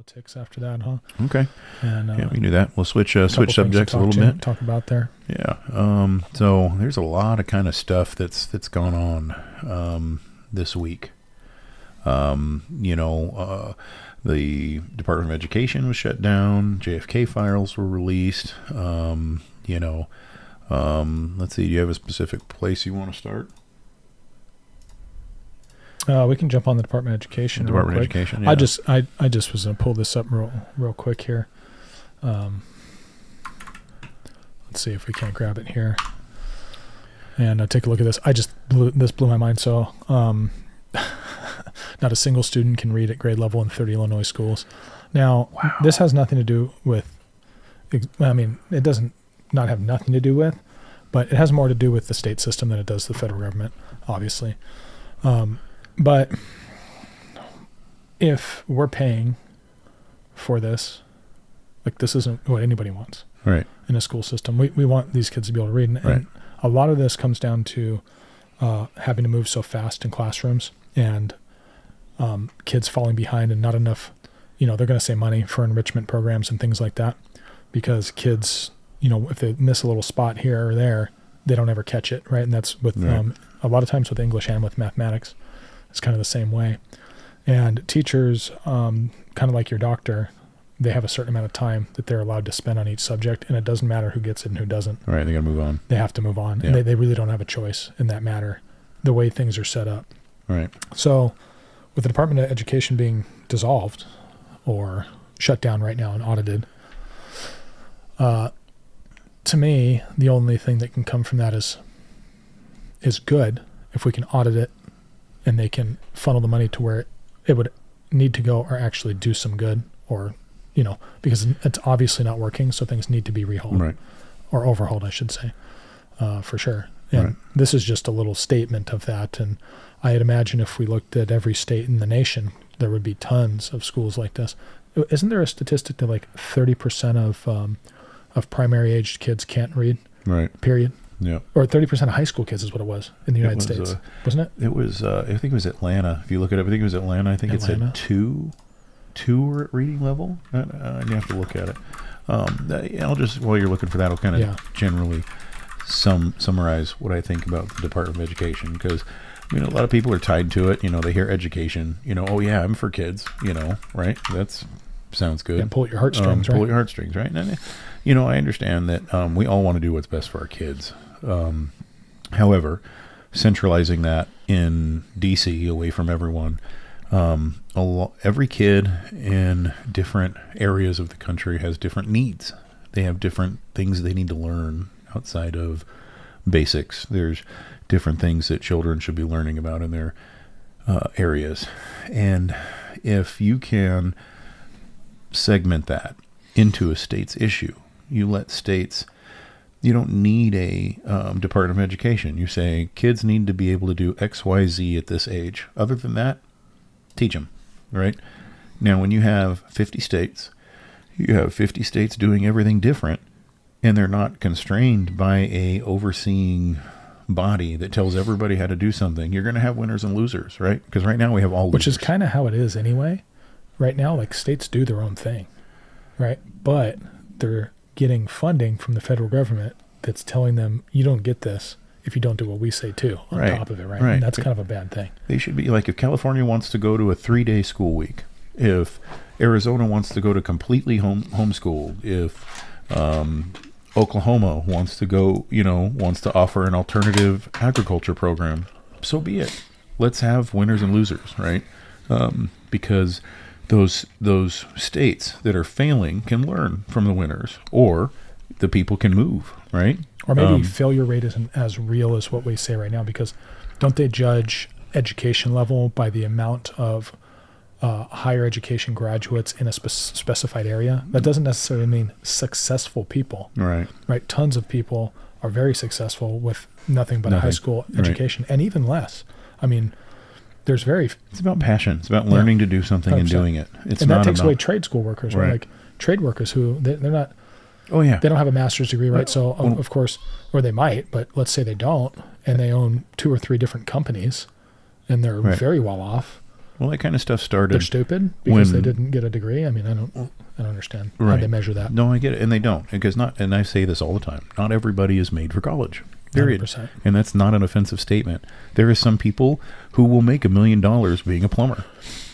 politics after that, huh? Okay. And yeah, we can do that. We'll switch couple things subjects to a little bit. Talk about there. Yeah. So there's a lot of kind of stuff that's gone on this week. The Department of Education was shut down. JFK files were released. Let's see. Do you have a specific place you want to start? We can jump on the Department of Education. Department of Education. Yeah. I just was going to pull this up real quick here. Let's see if we can't grab it here. And take a look at this. This blew my mind. So, not a single student can read at grade level in 30 Illinois schools. Now, This has nothing to do with. It doesn't not have nothing to do with, but it has more to do with the state system than it does the federal government, obviously. But if we're paying for this, like this isn't what anybody wants, right? In a school system, we want these kids to be able to read, and a lot of this comes down to having to move so fast in classrooms and kids falling behind and not enough. They're going to say money for enrichment programs and things like that, because kids, if they miss a little spot here or there, they don't ever catch it, right? And that's with a lot of times with English and with mathematics. It's kind of the same way. And teachers, kind of like your doctor, they have a certain amount of time that they're allowed to spend on each subject, and it doesn't matter who gets it and who doesn't. Right, they got to move on. They have to move on, and they really don't have a choice in that matter, the way things are set up. Right. So with the Department of Education being dissolved or shut down right now and audited, to me, the only thing that can come from that is good if we can audit it and they can funnel the money to where it would need to go or actually do some good, or, because it's obviously not working. So things need to be rehauled or overhauled, I should say, for sure. And this is just a little statement of that. And I'd imagine if we looked at every state in the nation, there would be tons of schools like this. Isn't there a statistic that like 30% of primary aged kids can't read? Right. Period. Yeah. Or 30% of high school kids is what it was in the United States, wasn't it? It was, I think it was Atlanta. If you look at it, I think it was Atlanta. I think it said two were at reading level. You have to look at it. I'll just, while you're looking for that, I'll kind of generally summarize what I think about the Department of Education, because a lot of people are tied to it. They hear education, oh yeah, I'm for kids, right? That's sounds good. And pull at your heartstrings, right? Pull at your heartstrings, right? And, I understand that we all want to do what's best for our kids. However, centralizing that in DC away from everyone, every kid in different areas of the country has different needs. They have different things they need to learn outside of basics. There's different things that children should be learning about in their areas. And if you can segment that into a state's issue, you let states... You don't need a Department of Education. You say kids need to be able to do X, Y, Z at this age. Other than that, teach them, right? Now, when you have 50 states, you have 50 states doing everything different, and they're not constrained by a overseeing body that tells everybody how to do something. You're going to have winners and losers, right? Because right now we have all losers. Which is kind of how it is anyway. Right now, like, states do their own thing, right? But they're getting funding from the federal government that's telling them you don't get this if you don't do what we say too on top of it, right? And that's kind of a bad thing. They should be like, if California wants to go to a 3-day school week, if Arizona wants to go to completely homeschool, if Oklahoma wants to go, wants to offer an alternative agriculture program, so be it. Let's have winners and losers, right? Because those states that are failing can learn from the winners, or the people can move, right? Or maybe failure rate isn't as real as what we say right now, because don't they judge education level by the amount of higher education graduates in a specified area? That doesn't necessarily mean successful people. Right. Tons of people are very successful with nothing but a high school education, and even less. It's about passion. It's about learning to do something 100%. And doing it. And that takes away trade school workers, right? Like trade workers who they're not. Oh yeah. They don't have a master's degree, right? So of course, or they might, but let's say they don't, and they own 2 or 3 different companies, and they're very well off. Well, that kind of stuff started. They're stupid because they didn't get a degree. I mean, I don't understand how they measure that. No, I get it, and they don't, because and I say this all the time. Not everybody is made for college. Period. 100%. And that's not an offensive statement. There are some people who will make $1 million being a plumber.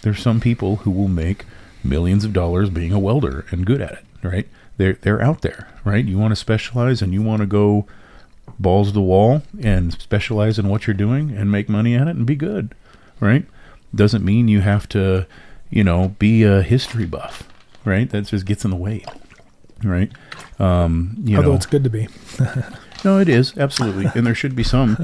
There's some people who will make millions of dollars being a welder and good at it, right? They're out there, right? You want to specialize and you want to go balls to the wall and specialize in what you're doing and make money at it and be good, right? Doesn't mean you have to, be a history buff, right? That just gets in the way, right? Although it's good to be. No, it is, absolutely. And there should be some,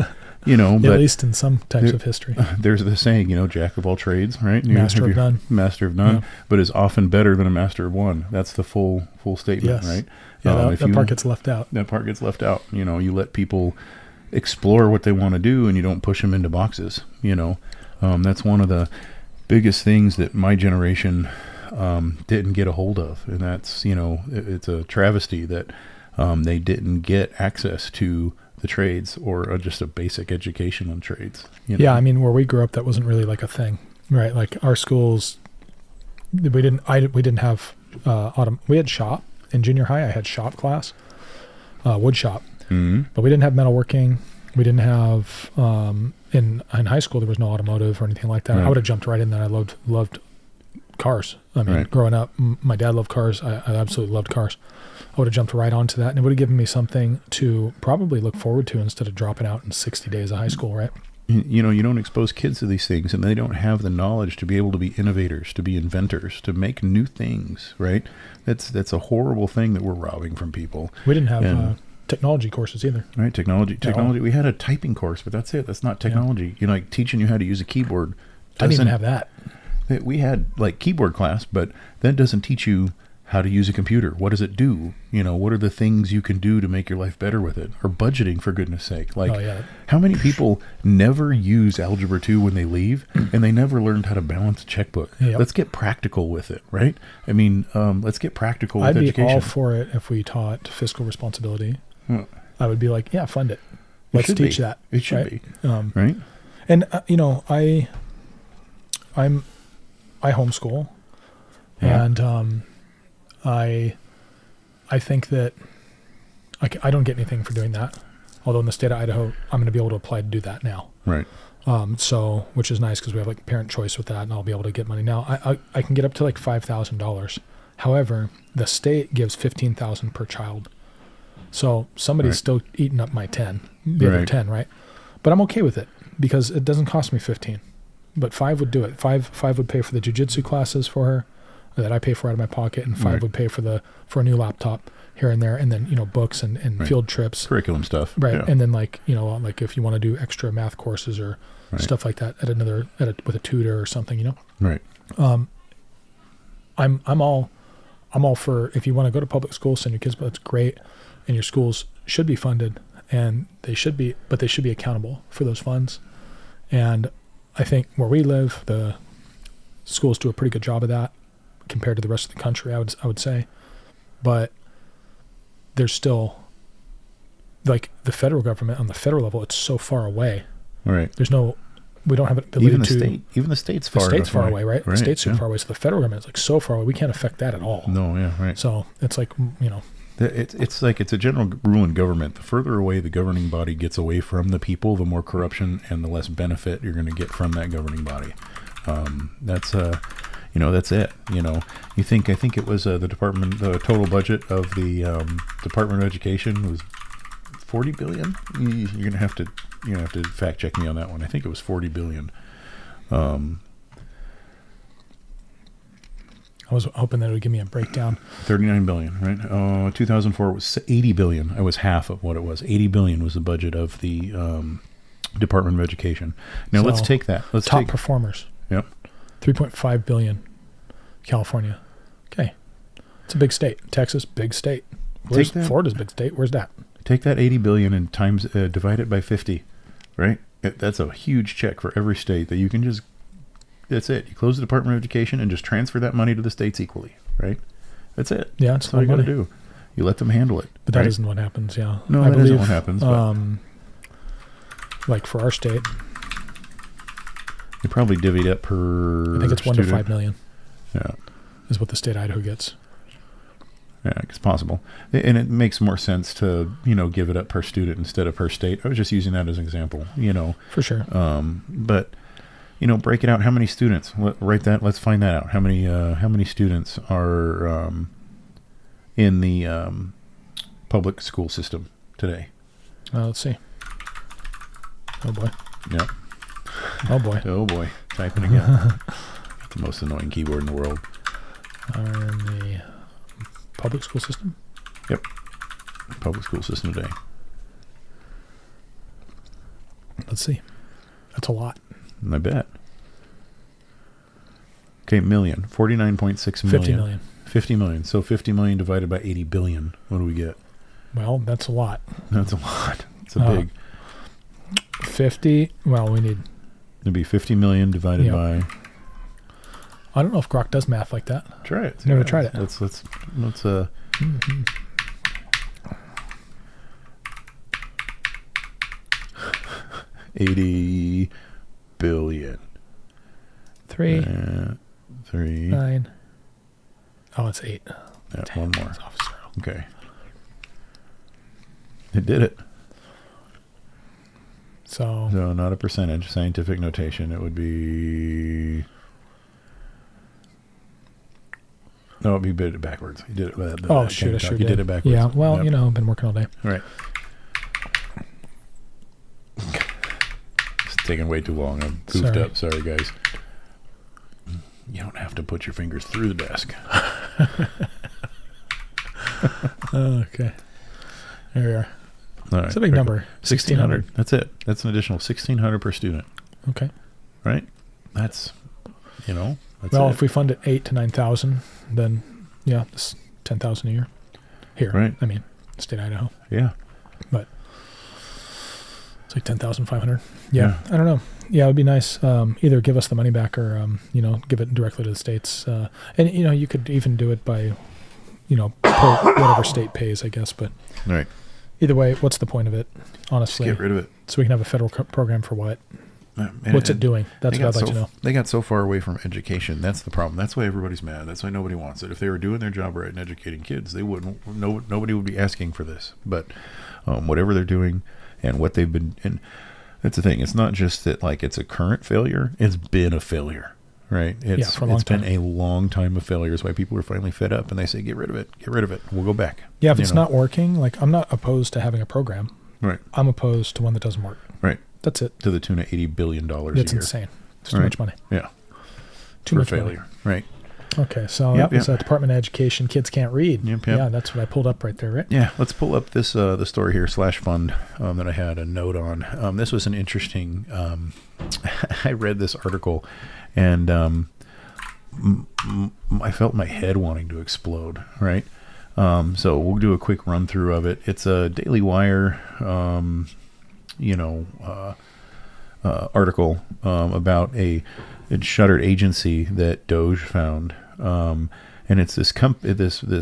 but at least in some types of history. There's the saying, jack of all trades, right? Master of none. Master of none, but is often better than a master of one. That's the full statement, right? Yeah, that part gets left out. That part gets left out. You let people explore what they want to do and you don't push them into boxes, That's one of the biggest things that my generation didn't get a hold of. And that's, it's a travesty that they didn't get access to the trades or just a basic education on trades. Yeah, I mean, where we grew up, that wasn't really like a thing, right? Like our schools, we didn't have we had shop in junior high. I had shop class, wood shop, but we didn't have metalworking. We didn't have in high school there was no automotive or anything like that. Right. I would have jumped right in there. I loved cars. I mean, growing up, my dad loved cars. I absolutely loved cars. I would have jumped right onto that, and it would have given me something to probably look forward to instead of dropping out in 60 days of high school, right? You don't expose kids to these things, and they don't have the knowledge to be able to be innovators, to be inventors, to make new things, right? That's a horrible thing that we're robbing from people. We didn't have technology courses either. Right, technology. We had a typing course, but that's it. That's not technology. Yeah. Like teaching you how to use a keyboard. I didn't even have that. We had like keyboard class, but that doesn't teach you how to use a computer. What does it do? What are the things you can do to make your life better with it? Or budgeting, for goodness sake. Like, how many people never use Algebra 2 when they leave, and they never learned how to balance a checkbook? Yep. Let's get practical with it, right? I mean, let's get practical with education. I'd be all for it if we taught fiscal responsibility. I would be like, yeah, fund it. Let's teach that. It should be. Right? And, I homeschool, and I think that I don't get anything for doing that. Although in the state of Idaho, I'm going to be able to apply to do that now. Right. So, which is nice because we have like parent choice with that, and I'll be able to get money now. I can get up to like $5,000. However, the state gives $15,000 per child. So somebody's still eating up my 10, the other 10, right? But I'm okay with it because it doesn't cost me 15. But 5 would do it. 5 would pay for the jiu-jitsu classes for her that I pay for out of my pocket, and 5 would pay for a new laptop here and there, and then books and field trips, curriculum stuff, right? Yeah. And then like if you want to do extra math courses or stuff like that with a tutor or something, right? I'm all for, if you want to go to public school, send your kids, but that's great, and your schools should be funded, and they should be accountable for those funds, and I think where we live, the schools do a pretty good job of that compared to the rest of the country, I would say. But there's still, like, the federal government on the federal level, it's so far away. Right. We don't have an ability even the state's far away, right? The state's super far away. So the federal government is like so far away, we can't affect that at all. No, yeah, right. So it's like, It's like it's a general rule in government. The further away the governing body gets away from the people, the more corruption and the less benefit you're going to get from that governing body. That's it. I think it was the total budget of the Department of Education was $40 billion. You're gonna have to fact check me on that one. I think it was $40 billion. I was hoping that it would give me a breakdown. $39 billion, right? 2004 was $80 billion. It was half of what it was. $80 billion was the budget of the Department of Education. Now let's take that. Top performers. Yep. $3.5 billion. California. Okay. It's a big state. Texas, big state. Florida's a big state. Where's that? Take that $80 billion and divide it by 50, right? That's a huge check for every state that you can just. That's it. You close the Department of Education and just transfer that money to the states equally, right? That's it. Yeah, that's all you got to do. You let them handle it. But that isn't what happens, yeah. No, that isn't what happens. Like for our state. You probably divvied up per I think it's 1 to 5 million. Yeah. Is what the state of Idaho gets. Yeah, it's possible. And it makes more sense to, give it up per student instead of per state. I was just using that as an example, For sure. But, break it out. How many students? Write that. Let's find that out. How many students are in the public school system today? Let's see. Oh, boy. Yep. Oh, boy. Oh, boy. Typing again. Got the most annoying keyboard in the world. Are in the public school system? Yep. Public school system today. Let's see. That's a lot. I bet. Okay, million. 49.6 million. 50 million. 50 million. So 50 million divided by 80 billion. What do we get? Well, that's a lot. That's a lot. It's a big. 50. Well, we need. It'd be 50 million divided by. I don't know if Grok does math like that. Try it. Never tried it. Let's 80 billion. 3. 9. Oh, it's 8. Yeah, Damn, one more. it's off zero. Okay. It did it. So not a percentage. Scientific notation. It would be. No, it'd be bit backwards. You did it. Oh, shoot, I sure You did. did it backwards. Yeah, well, I've been working all day. All right. It's taking way too long. I'm goofed up. Sorry, guys. You don't have to put your fingers through the desk. Okay. There we are. All right. It's a big number. 1,600. That's it. That's an additional 1,600 per student. Okay. Right? That's, that's well, it. if we fund it 8 to 9,000, then it's 10,000 a year. Here, right? I mean, state of Idaho. Yeah. But it's like 10,500. Yeah. I don't know. Yeah, it would be nice. Either give us the money back or give it directly to the states. And you could even do it by, per whatever state pays, I guess. But right. Either way, what's the point of it? Honestly, just get rid of it. So we can have a federal program for what? What's it doing? That's what I'd like to know. They got so far away from education. That's the problem. That's why everybody's mad. That's why nobody wants it. If they were doing their job right and educating kids, they wouldn't. Nobody would be asking for this. But whatever they're doing and what they've been, and that's the thing. It's not just that it's a current failure. It's been a failure, right? For a long time. Been a long time of failures. Why people are finally fed up and they say, "Get rid of it. Get rid of it. We'll go back." Yeah, if it's not working, I'm not opposed to having a program. Right. I'm opposed to one that doesn't work. Right. That's it. To the tune of $80 billion a year. That's insane. It's too much money. Yeah. Too much failure. Money. Right. Okay, so that was Department of Education. Kids can't read. Yep. Yeah, that's what I pulled up right there, right? Yeah, let's pull up this the story here /fund that I had a note on. This was an interesting. I read this article, and I felt my head wanting to explode. Right. So we'll do a quick run through of it. It's a Daily Wire, article about a shuttered agency that Doge found, and it's this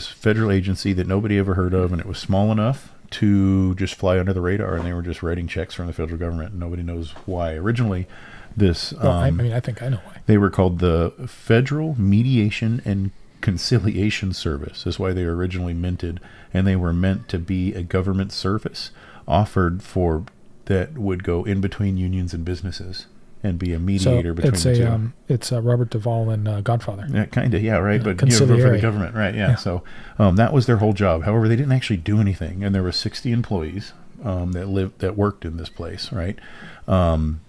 federal agency that nobody ever heard of, and it was small enough to just fly under the radar, and they were just writing checks from the federal government, and nobody knows why. Originally, this I think I know why. They were called the Federal Mediation and Conciliation Service. That's why they were originally minted, and they were meant to be a government service offered for that would go in between unions and businesses and be a mediator between the two. It's Robert Duvall and Godfather. Yeah, kind of, yeah, right. But for Conciliary. the government, right? Yeah. So that was their whole job. However, they didn't actually do anything, and there were 60 employees that worked in this place, right? And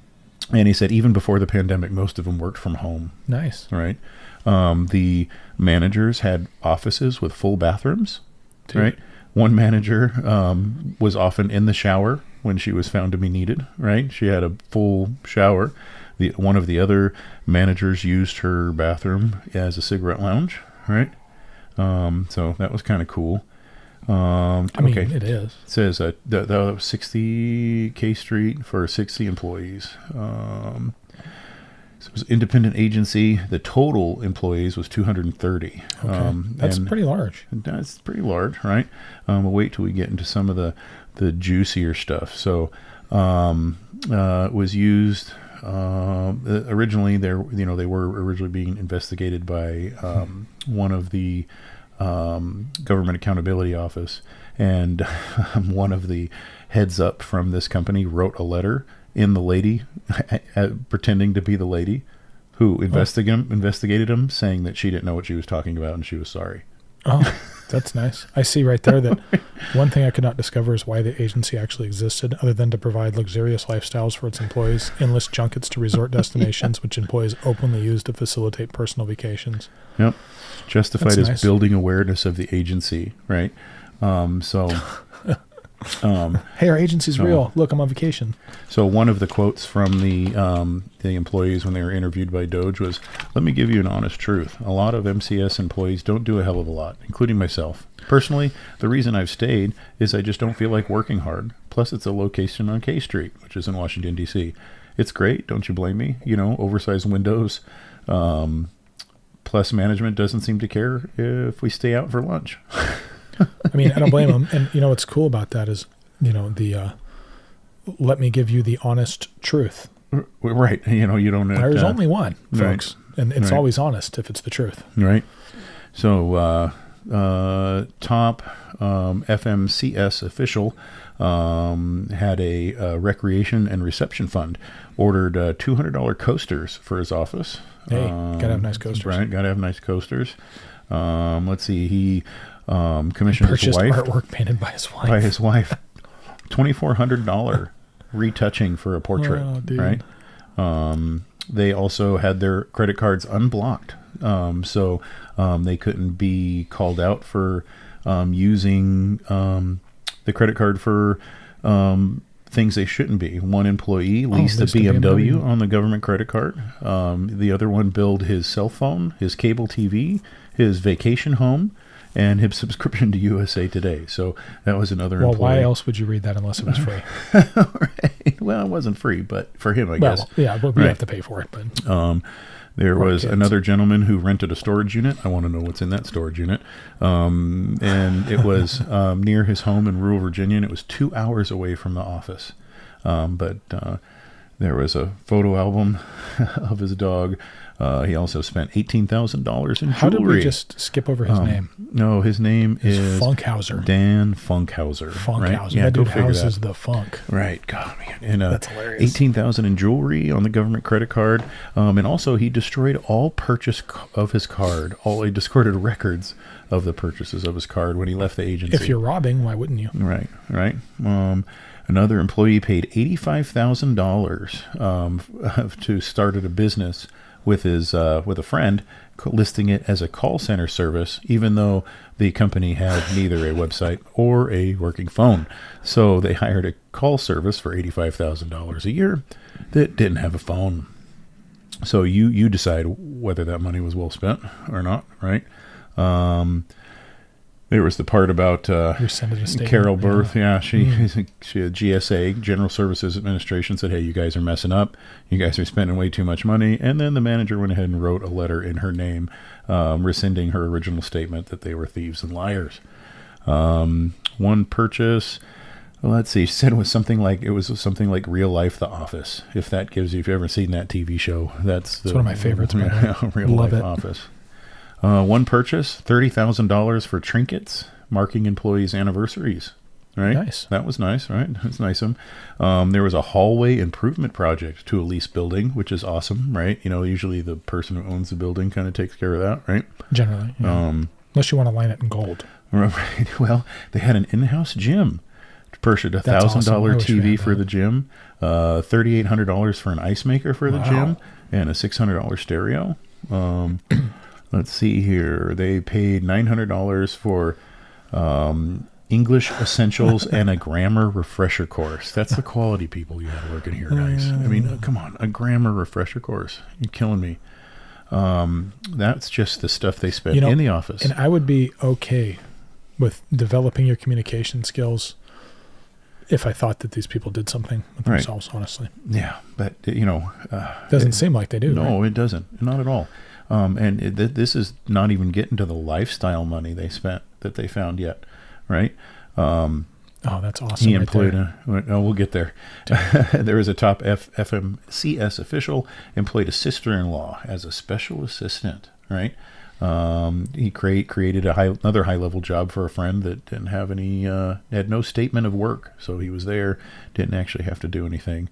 he said even before the pandemic, most of them worked from home. Nice, right? The managers had offices with full bathrooms, right? One manager was often in the shower when she was found to be needed, right? She had a full shower. One of the other managers used her bathroom as a cigarette lounge, right? So that was kind of cool. It is. It says the 60 K Street for 60 employees. So it was an independent agency. The total employees was 230. Okay. That's pretty large. That's pretty large, right? We'll wait till we get into some of the juicier stuff. So it was used originally they were originally being investigated by one of the Government Accountability Office, and one of the heads up from this company wrote a letter in the lady, pretending to be the lady who investigated him, saying that she didn't know what she was talking about and she was sorry. Oh, that's nice. I see right there that one thing I could not discover is why the agency actually existed, other than to provide luxurious lifestyles for its employees, enlist junkets to resort destinations, which employees openly use to facilitate personal vacations. Yep. Justified That's as nice. building awareness of the agency, right? Hey, our agency's real. Look, I'm on vacation. So one of the quotes from the employees when they were interviewed by Doge was, "Let me give you an honest truth. A lot of MCS employees don't do a hell of a lot, including myself. Personally, the reason I've stayed is I just don't feel like working hard. Plus, it's a location on K Street, which is in Washington, D.C. It's great. Don't you blame me? Oversized windows. Plus, management doesn't seem to care if we stay out for lunch." I mean, I don't blame them. And what's cool about that is, let me give you the honest truth. Right. You don't have There's only one, folks. Right. And it's always honest if it's the truth. Right. So, top FMCS official had a recreation and reception fund, ordered $200 coasters for his office. Hey, gotta have nice coasters. Right, gotta have nice coasters. Let's see, he commissioned his Purchased wife. artwork painted by his wife. $2,400 retouching for a portrait. Oh, dude. Right. They also had their credit cards unblocked, so they couldn't be called out for using the credit card for things they shouldn't be. One employee leased a BMW on the government credit card. The other one billed his cell phone, his cable TV, his vacation home, and his subscription to USA Today. So that was another employee. Well, why else would you read that unless it was free? Right. Well, it wasn't free, but for him, I guess. Yeah, but we have to pay for it. But there was another gentleman who rented a storage unit. I want to know what's in that storage unit. And it was near his home in rural Virginia, and it was 2 hours away from the office. But there was a photo album of his dog. He also spent $18,000 in jewelry. How did we just skip over his name? No, his name is Funkhauser. Dan Funkhauser. Funkhauser. Right? Yeah, that dude figure houses that. the funk. Right. God, man. And that's hilarious. $18,000 in jewelry on the government credit card. And also he destroyed all purchase of his card. He discarded records of the purchases of his card when he left the agency. If you're robbing, why wouldn't you? Right. Another employee paid $85,000 to start a business with a friend, listing it as a call center service, even though the company had neither a website or a working phone. So they hired a call service for $85,000 a year that didn't have a phone. So you decide whether that money was well spent or not, right? There was the part about Carol Burth. Yeah, she GSA, General Services Administration, said, "Hey, you guys are messing up. You guys are spending way too much money." And then the manager went ahead and wrote a letter in her name, rescinding her original statement that they were thieves and liars. One purchase. Let's see. She said it was something like Real Life The Office. If you've ever seen that TV show, that's one of my favorites. Real Life Office. One purchase, $30,000 for trinkets marking employees' anniversaries. Right? Nice. That was nice, right? That's nice of them. There was a hallway improvement project to a leased building, which is awesome, right? Usually the person who owns the building kind of takes care of that, right? Generally. Yeah. Unless you want to line it in gold. Right. Well, they had an in-house gym. Purchased a $1,000 TV for the gym, $3,800 for an ice maker for the gym, and a $600 stereo. Let's see here. They paid $900 for English essentials and a grammar refresher course. That's the quality people you have working here, guys. I mean, come on, a grammar refresher course. You're killing me. That's just the stuff they spent in the office. And I would be okay with developing your communication skills if I thought that these people did something with themselves, honestly. Yeah, but, doesn't seem like they do. No, right? It doesn't. Not at all. And this is not even getting to the lifestyle money they spent that they found yet, right? Oh, Oh, that's awesome. He employed we'll get there. There was a top FMCS official employed a sister-in-law as a special assistant, right? He created another high-level job for a friend that didn't have any, had no statement of work. So he was there, didn't actually have to do anything.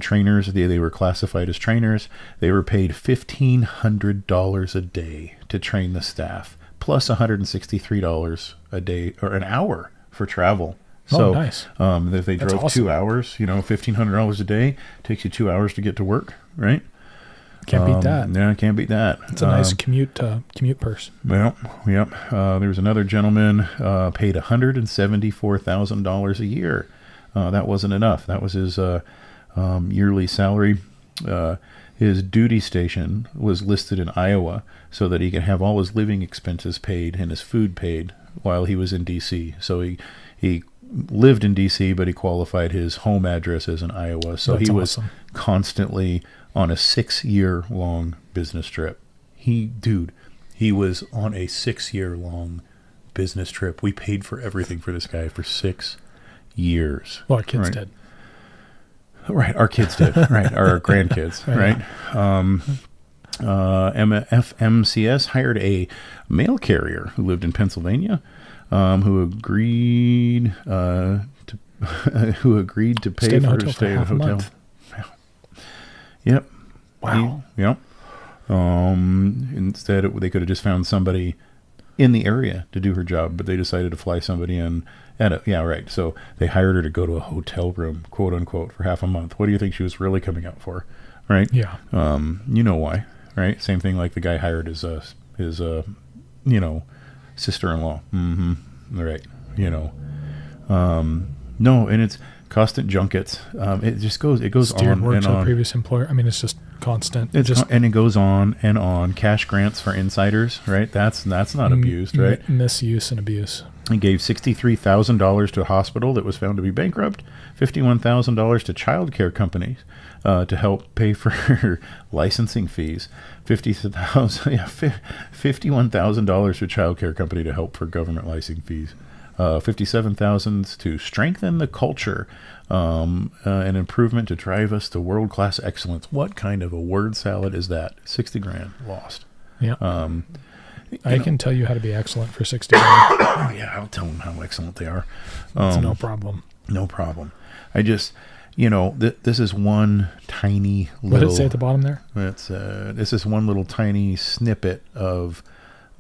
Trainers, they were classified as trainers. They were paid $1,500 a day to train the staff, plus $163 a day or an hour for travel. So, nice. If they That's drove awesome. 2 hours, $1,500 a day takes you 2 hours to get to work, right? Can't beat that. Yeah, can't beat that. It's a nice commute purse. Well, yep. There was another gentleman paid $174,000 a year. That wasn't enough. That was his yearly salary. His duty station was listed in Iowa so that he could have all his living expenses paid and his food paid while he was in D.C. So he lived in D.C., but he qualified his home address as in Iowa. So That's he was awesome. constantly on a 6-year-long business trip. He was on a 6-year-long business trip. We paid for everything for this guy for 6 years. Well, our kids right? did. Right, our kids did. Right, our grandkids. Right. FMCS hired a mail carrier who lived in Pennsylvania, who agreed to pay for her stay in a hotel. Yep. Wow. Yep. Instead, they could have just found somebody in the area to do her job, but they decided to fly somebody in. So they hired her to go to a hotel room, quote unquote, for half a month. What do you think she was really coming out for? Right. Yeah. You know why? Right. Same thing like the guy hired his sister-in-law. Mm-hmm. Right. No, and it's constant junkets. It just goes Steered on work and to the on. previous employer. I mean, it's just constant. And it goes on and on. Cash grants for insiders, right? That's not abused, right? Misuse and abuse. He gave $63,000 to a hospital that was found to be bankrupt, $51,000 to child care companies to help pay for licensing fees, $51,000 to a child care company to help for government licensing fees, $57,000 to strengthen the culture, an improvement to drive us to world-class excellence. What kind of a word salad is that? $60,000 lost. Yeah. I can tell you how to be excellent for 60 grand. Oh, yeah, I'll tell them how excellent they are. It's no problem. No problem. I just, this is one tiny little... What did it say at the bottom there? This is one little tiny snippet of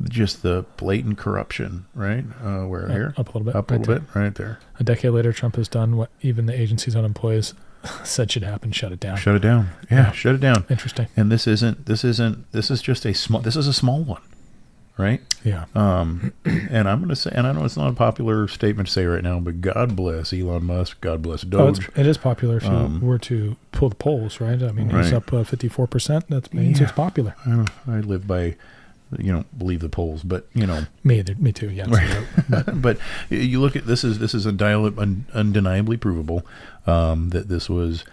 just the blatant corruption, right? Here? Up a little bit. Up a little bit, right there. A decade later, Trump has done what even the agency's own employees said should happen. Shut it down. Shut it down. Yeah, shut it down. Interesting. And this is just a small one. Right? Yeah. And I'm going to say, and I know it's not a popular statement to say right now, but God bless Elon Musk. God bless Doge. It is popular if you were to pull the polls, right? I mean, he's up 54%. That means it's popular. I live by, believe the polls, but, Me too, yeah. Right. But you look at this is undeniably provable that this was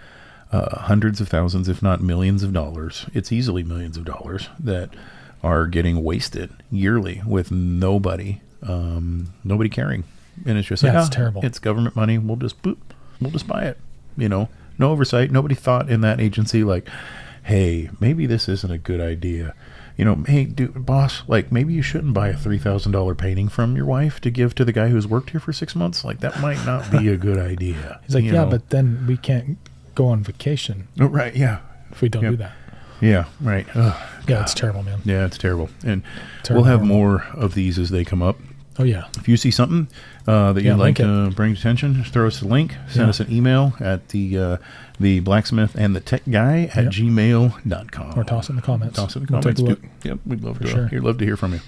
hundreds of thousands, if not millions of dollars. It's easily millions of dollars that are getting wasted yearly with nobody caring. And it's just it's terrible. It's government money. We'll just buy it. No oversight. Nobody thought in that agency like, hey, maybe this isn't a good idea. Hey, boss, like maybe you shouldn't buy a $3,000 painting from your wife to give to the guy who's worked here for 6 months. Like that might not be a good idea. He's like, but then we can't go on vacation. Oh, right. Yeah. If we don't do that. Yeah, right. Yeah, it's terrible, man. Yeah, it's terrible. And terrible, we'll have more of these as they come up. Oh, yeah. If you see something that you'd like to bring to attention, just throw us a link. Send us an email at the Blacksmith and the Tech Guy at gmail.com. Or toss it in the comments. Toss it in the comments. We'll take a look. Yep, we'd love to hear from you.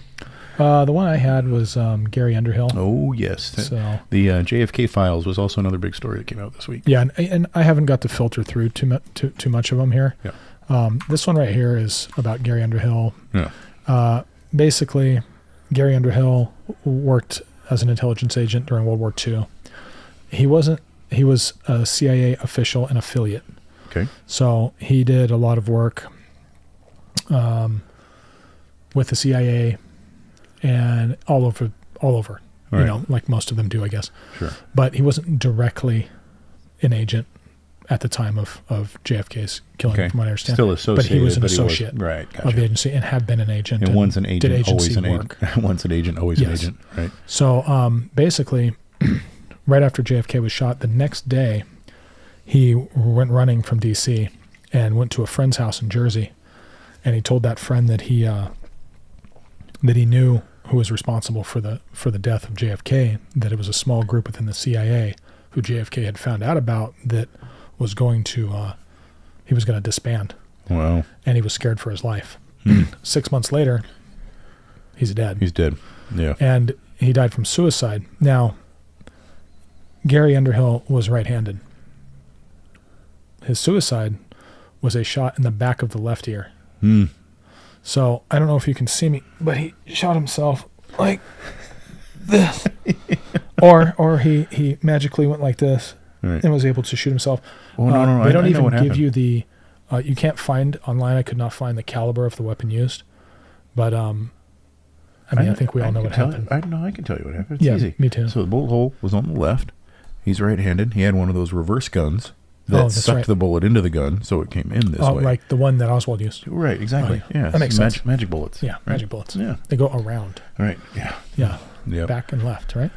The one I had was Gary Underhill. Oh, yes. So the JFK Files was also another big story that came out this week. Yeah, and I haven't got to filter through too much of them here. Yeah. This one right here is about Gary Underhill. Yeah. Basically, Gary Underhill worked as an intelligence agent during World War II. He was a CIA official and affiliate. Okay. So he did a lot of work with the CIA and all over. Right. like most of them do, I guess. Sure. But he wasn't directly an agent at the time of JFK's killing, Okay. from what I understand. Still associated. But he was an associate right. Gotcha. of the agency and had been an agent. And once an agent, did always agency an work. agent. Once an agent, always an agent. Right. So basically, right after JFK was shot, the next day, he went running from D.C. and went to a friend's house in Jersey, and he told that friend that he knew who was responsible for the death of JFK, that it was a small group within the CIA who JFK had found out about that was going to he was going to disband. Wow. And he was scared for his life. 6 months later, he's dead. He's dead. Yeah. And he died from suicide. Now, Gary Underhill was right-handed. His suicide was a shot in the back of the left ear. So I don't know if you can see me, but he shot himself like this. or he magically went like this and was able to shoot himself. Oh, no. They don't I know even what give happened. you the you can't find online. I could not find the caliber of the weapon used, but I think we all know what happened. I can tell you what happened. It's Yeah, easy. me too. So the bullet hole was on the left. He's right-handed. He had one of those reverse guns that that's sucked right. the bullet into the gun, so it came in this way. Like the one that Oswald used. Right, exactly. Oh, yeah. Yeah, That makes sense. Magic bullets. Yeah, right? magic bullets. Yeah. They go around. Right. Yeah. Yeah. Yep. Back and left, right?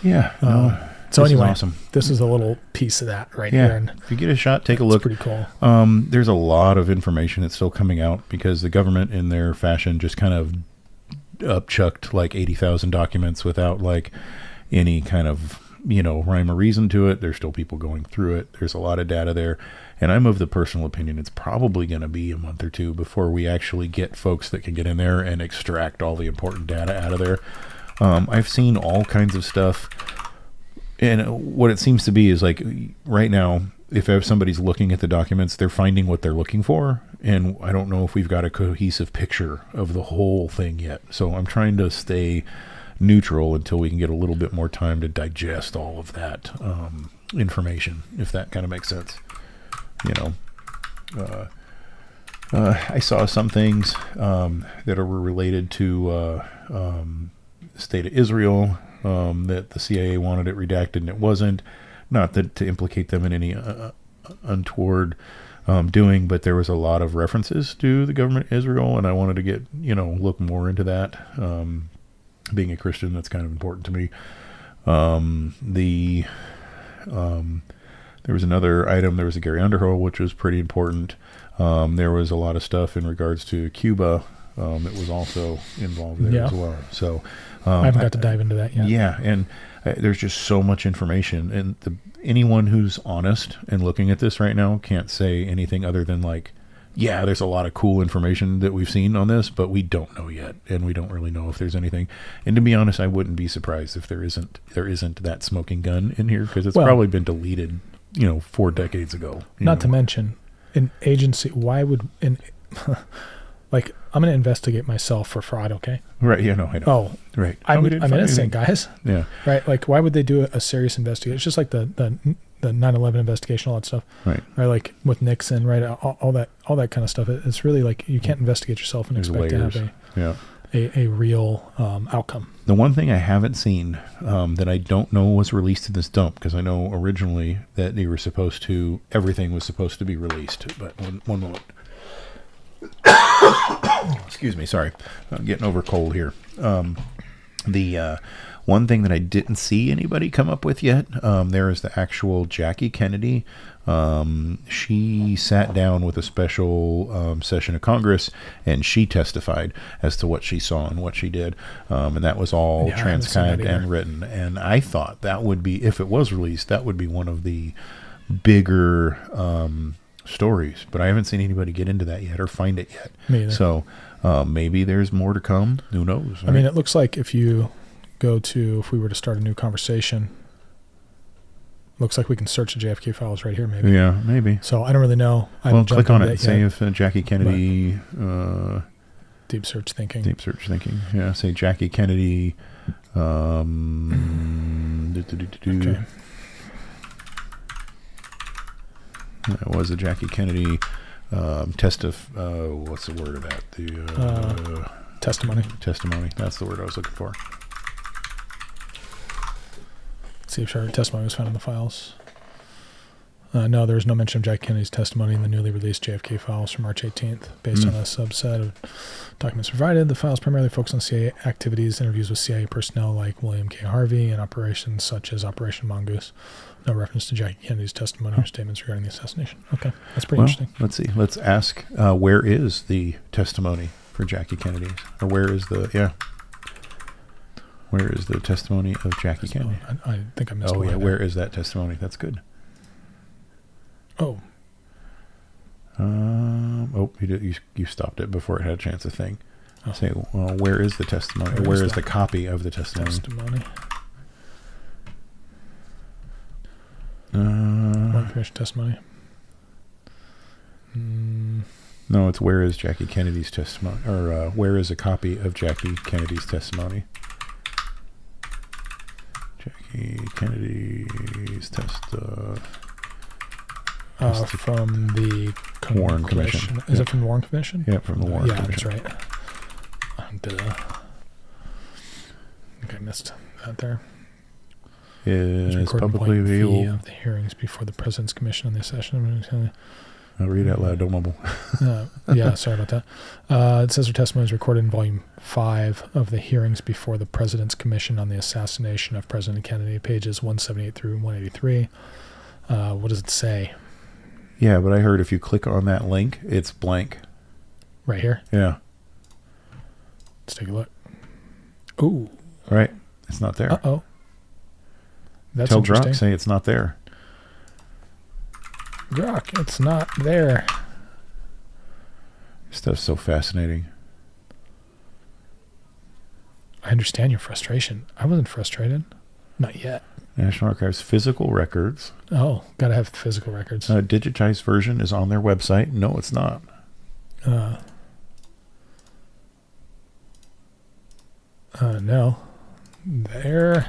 Yeah. No, So this is anyway, awesome. This is a little piece of that right Yeah. here. And If you get a shot, take a it's look. pretty cool. There's a lot of information that's still coming out because the government, in their fashion, just kind of upchucked like 80,000 documents without like any kind of rhyme or reason to it. There's still people going through it. There's a lot of data there, and I'm of the personal opinion it's probably going to be a month or two before we actually get folks that can get in there and extract all the important data out of there. I've seen all kinds of stuff, and what it seems to be is like right now, if somebody's looking at the documents, they're finding what they're looking for, and I don't know if we've got a cohesive picture of the whole thing yet. So I'm trying to stay neutral until we can get a little bit more time to digest all of that information, if that kind of makes sense. I saw some things that were related to the state of Israel, that the CIA wanted it redacted and it wasn't. Not that to implicate them in any untoward doing, but there was a lot of references to the government of Israel, and I wanted to get look more into that. Being a Christian, that's kind of important to me. There was another item. There was a Gary Underhill, which was pretty important. There was a lot of stuff in regards to Cuba. It was also involved there as well. So I haven't got to dive into that yet. Yeah, and there's just so much information, and anyone who's honest and looking at this right now can't say anything other than like, yeah, there's a lot of cool information that we've seen on this, but we don't know yet, and we don't really know if there's anything. And to be honest, I wouldn't be surprised if there isn't that smoking gun in here, because it's probably been deleted, 4 decades ago. Not to mention, an agency. Why would like I'm going to investigate myself for fraud? Okay. Right. Yeah. No. I know. Oh. Right. I'm innocent, guys. Yeah. Right. Like, why would they do a serious investigation? It's just like the 9/11 investigation, all that stuff. Right. Right. Like with Nixon, right? All that kind of stuff. It's really like you can't investigate yourself and expect to have a real outcome. The one thing I haven't seen that I don't know was released in this dump, because I know originally that everything was supposed to be released. But one moment. Excuse me, sorry. I'm getting over cold here. The one thing that I didn't see anybody come up with yet, there is the actual Jackie Kennedy. She sat down with a special session of Congress, and she testified as to what she saw and what she did. And that was all transcribed and written. And I thought that would be, if it was released, that would be one of the bigger stories, but I haven't seen anybody get into that yet or find it yet. Me either. So maybe there's more to come. Who knows? I mean, it looks like if we were to start a new conversation, looks like we can search the JFK files right here, maybe. Yeah, maybe. So I don't really know. Well, click on it and say if Jackie Kennedy. Deep search thinking. Deep search thinking. Yeah, say Jackie Kennedy. Okay. It was a Jackie Kennedy what's the word of that? Testimony. Testimony. That's the word I was looking for. See if her testimony was found in the files. No, there was no mention of Jackie Kennedy's testimony in the newly released JFK files from March 18th. Based on a subset of documents provided, the files primarily focus on CIA activities, interviews with CIA personnel like William K. Harvey, and operations such as Operation Mongoose. No reference to Jackie Kennedy's testimony or statements regarding the assassination. Okay, that's pretty interesting. Let's see. Let's ask, where is the testimony for Jackie Kennedy's? Or where is the testimony of Jackie Kennedy? I think I missed one. Oh, yeah. Where is that testimony? That's good. Oh. You stopped it before it had a chance to think. Oh. Say, well, where is the testimony? Where is the copy of the testimony? Warren Commission testimony. No, it's where is Jackie Kennedy's testimony? Or where is a copy of Jackie Kennedy's testimony? Jackie Kennedy's from the Warren Commission. Is it from the Warren Commission? Yeah, from the Warren Commission. Yeah, that's right. I missed that there. Is publicly available of the hearings before the President's Commission on the assassination. I'll read out loud. Don't mumble. Yeah, sorry about that. It says her testimony is recorded in Volume 5 of the hearings before the President's Commission on the assassination of President Kennedy, pages 178 through 183. What does it say? Yeah, but I heard if you click on that link, it's blank. Right here? Yeah. Let's take a look. Ooh. Right. It's not there. Uh-oh. That's Tell interesting. Drock, say it's not there. Drock, it's not there. Stuff's so fascinating. I understand your frustration. I wasn't frustrated. Not yet. National Archives physical records. Oh, gotta have physical records. Digitized version is on their website. No, it's not. No. There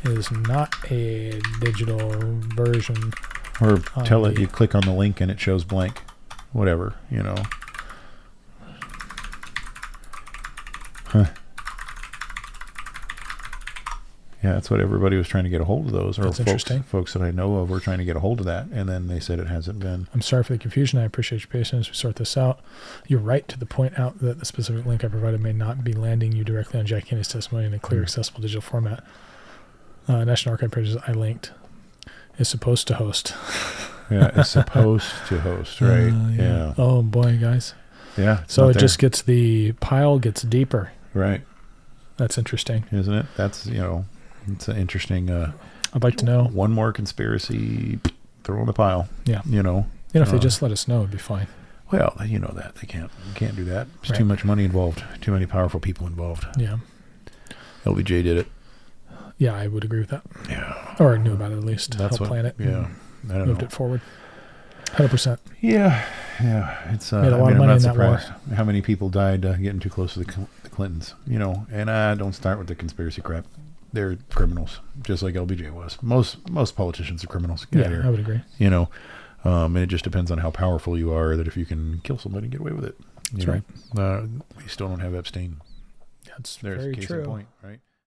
is not a digital version. Or tell it you click on the link and it shows blank. Whatever, Huh. Yeah, that's what everybody was trying to get a hold of those. Or folks that I know of were trying to get a hold of that, and then they said it hasn't been. I'm sorry for the confusion. I appreciate your patience. We sort this out. You're right to the point out that the specific link I provided may not be landing you directly on Jackie Kennedy's testimony in a clear, accessible digital format. National Archive pages I linked is supposed to host. Yeah, it's supposed to host, right? Yeah. Oh boy, guys. Yeah. So it just gets, the pile gets deeper. Right. That's interesting, isn't it? That's it's an interesting. I'd like to know. One more conspiracy, throw in the pile. Yeah. If they just let us know, it'd be fine. Well, that they can't do that. There's too much money involved. Too many powerful people involved. Yeah. LBJ did it. Yeah, I would agree with that. Yeah. Or I knew about it at least. That's helped plan it. Yeah. I don't moved know. it forward. 100%. Yeah. Yeah. It's. Made a lot of money in that war. How many people died getting too close to the Clintons? And I don't start with the conspiracy crap. They're criminals, just like LBJ was. Most politicians are criminals. Get out of here. I would agree. And it just depends on how powerful you are. That if you can kill somebody and get away with it, That's right. We still don't have Epstein. That's There's very case true. in point, right?